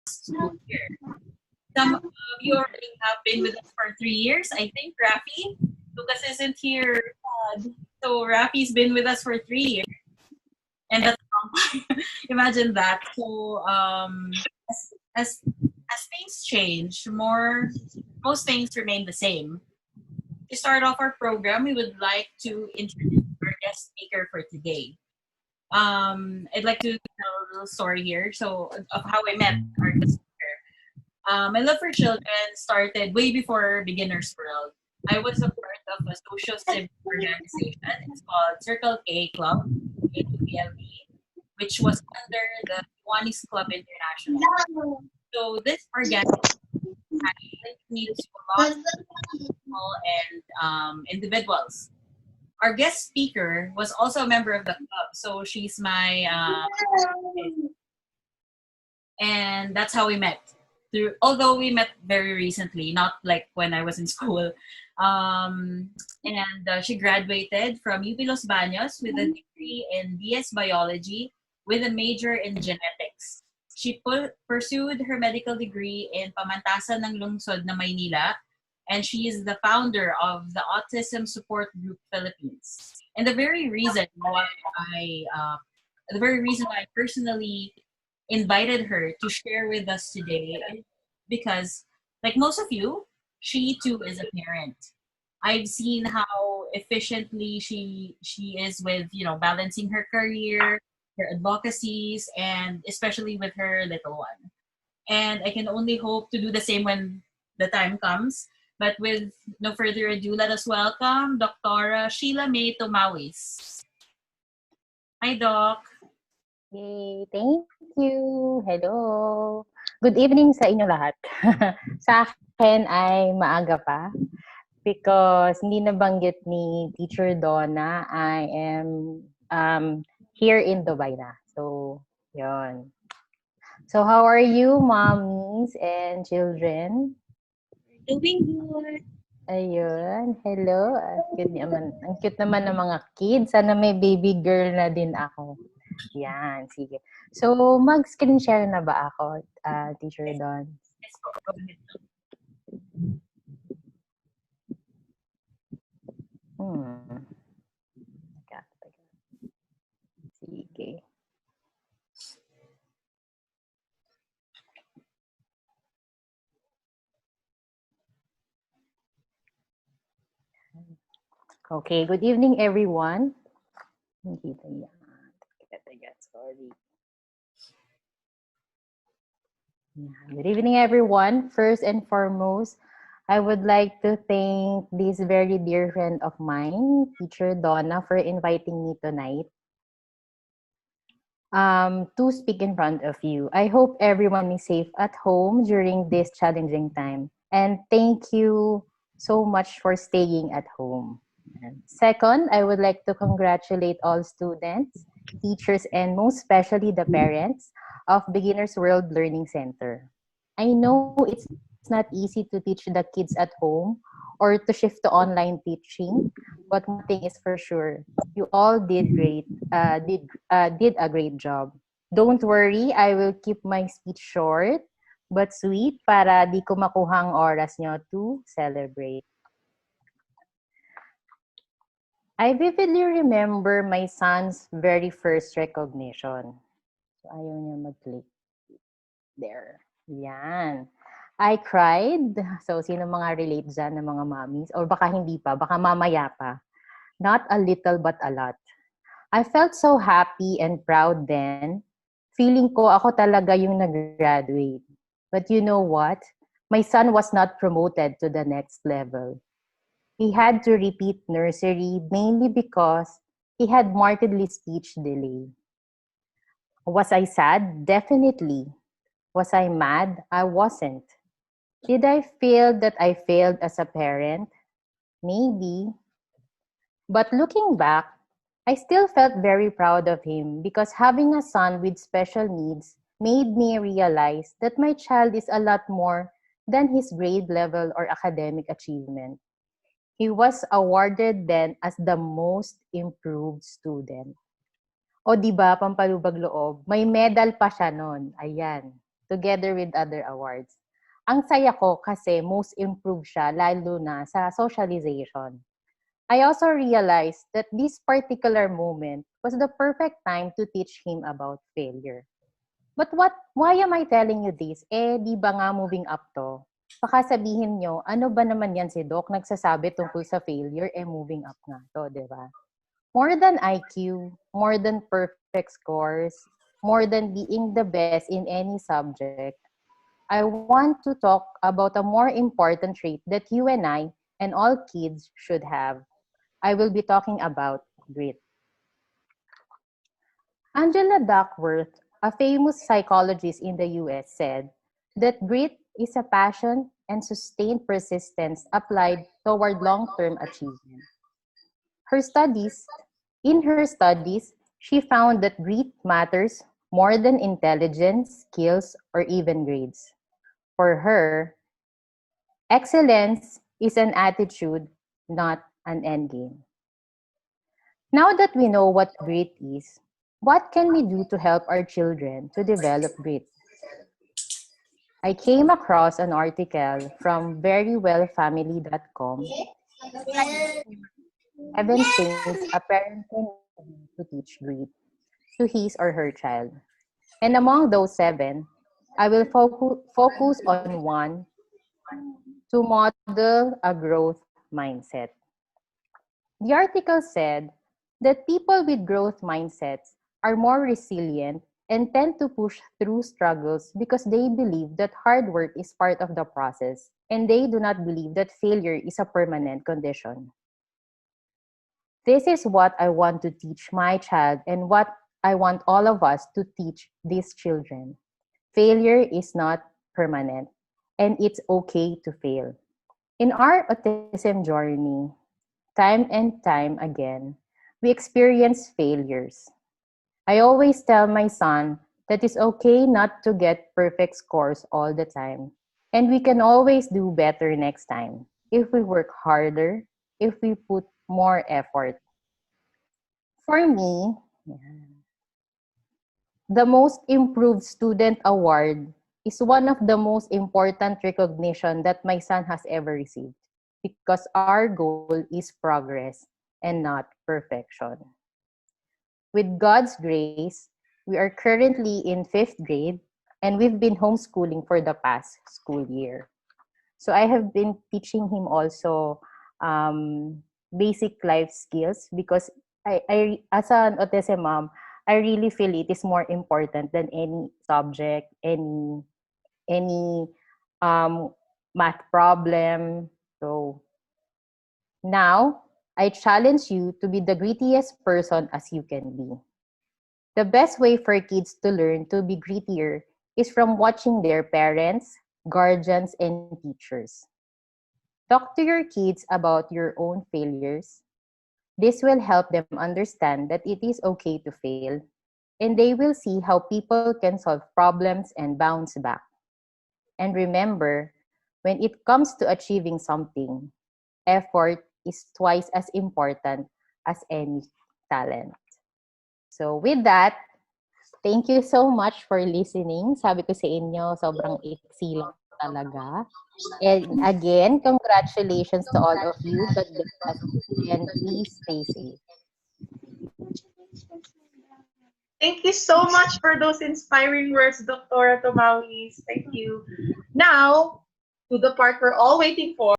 school year. Some of you already have been with us for 3 years. I think Rafi, Lucas isn't here. So Rafi's been with us for 3 years, and that's a long time. Imagine that. So as, as as things change, most things remain the same. To start off our program, we would like to introduce our guest speaker for today. I'd like to tell a little story here. So of how I met our guest speaker. My love for children started way before Beginner's World. I was a part of a social civic organization. It's called Circle K Club, KQBLB, which was under the Kiwanis Club International. So this organization linked me to a lot of people and individuals. Our guest speaker was also a member of the club, so she's my and that's how we met. Although we met very recently, not like when I was in school. And she graduated from UP Los Baños with a degree in BS Biology with a major in genetics. She pursued her medical degree in Pamantasan ng Lungsod na Maynila, and she is the founder of the Autism Support Group Philippines. And the very reason why I personally invited her to share with us today is because, like most of you, she too is a parent. I've seen how efficiently she is with balancing her career, her advocacies, and especially with her little one. And I can only hope to do the same when the time comes. But with no further ado, let us welcome Dr. Sheila May Tomawis. Hi, Doc. Yay, thank you. Hello. Good evening sa inyo lahat. Sa akin ay maaga pa because hindi nabanggit ni Teacher Donna, I am here in Dubai na. So, yon. So, how are you, mommies and children? Doing good. Ayun, hello. Ang cute naman ng mga kids. Sana may baby girl na din ako. Yan, sige. So, mag-screen share na ba ako, Teacher Don? Yes, go ahead. Sige. Okay, good evening, everyone. Sorry. Good evening, everyone. First and foremost, I would like to thank this very dear friend of mine, Teacher Donna, for inviting me tonight to speak in front of you. I hope everyone is safe at home during this challenging time. And thank you so much for staying at home. Second, I would like to congratulate all students, teachers, and most especially the parents of Beginners World Learning Center. I know it's not easy to teach the kids at home or to shift to online teaching, but one thing is for sure, you all did did a great job. Don't worry, I will keep my speech short but sweet para di ko makuha ang oras nyo to celebrate. I vividly remember my son's very first recognition. So, ayaw niya mag-click. There. Yan. I cried. So, sino mga relate dyan ng mga mommies? Or baka hindi pa, baka mamaya pa. Not a little, but a lot. I felt so happy and proud then. Feeling ko ako talaga yung nag-graduate. But you know what? My son was not promoted to the next level. He had to repeat nursery mainly because he had markedly speech delay. Was I sad? Definitely. Was I mad? I wasn't. Did I feel that I failed as a parent? Maybe. But looking back, I still felt very proud of him because having a son with special needs made me realize that my child is a lot more than his grade level or academic achievement. He was awarded then as the most improved student. O di ba pampalubag loob, may medal pa siya noon. Ayan. together with other awards. Ang saya ko kasi most improved siya lalo na sa socialization. I also realized that this particular moment was the perfect time to teach him about failure. But why am I telling you this? Di ba nga moving up to? Baka sabihin nyo, ano ba naman yan si Doc nagsasabi tungkol sa failure, moving up nga to, di ba? More than IQ, more than perfect scores, more than being the best in any subject, I want to talk about a more important trait that you and I and all kids should have. I will be talking about grit. Angela Duckworth, a famous psychologist in the US, said that grit is a passion and sustained persistence applied toward long-term achievement. Her studies, in her studies, she found that grit matters more than intelligence, skills, or even grades. For her, excellence is an attitude, not an endgame. Now that we know what grit is, what can we do to help our children to develop grit? I came across an article from verywellfamily.com. 7 things a parent can do to teach grit to his or her child. And among those 7, I will focus on one: to model a growth mindset. The article said that people with growth mindsets are more resilient and tend to push through struggles because they believe that hard work is part of the process and they do not believe that failure is a permanent condition. This is what I want to teach my child and what I want all of us to teach these children. Failure is not permanent and it's okay to fail. In our autism journey, time and time again, we experience failures. I always tell my son that it's okay not to get perfect scores all the time. And we can always do better next time if we work harder, if we put more effort. For me, the Most Improved Student Award is one of the most important recognition that my son has ever received because our goal is progress and not perfection. With God's grace, we are currently in 5th grade and we've been homeschooling for the past school year. So I have been teaching him also basic life skills because I as an autism mom, I really feel it is more important than any subject, any math problem. So now I challenge you to be the grittiest person as you can be. The best way for kids to learn to be grittier is from watching their parents, guardians, and teachers. Talk to your kids about your own failures. This will help them understand that it is okay to fail, and they will see how people can solve problems and bounce back. And remember, when it comes to achieving something, effort is twice as important as any talent. So with that, thank you so much for listening. Sabi ko sa inyo, sobrang iksi lang talaga. And again, congratulations to all of you. God bless and please stay safe. Thank you so much for those inspiring words, Dr. Tomawis. Thank you. Now, to the part we're all waiting for.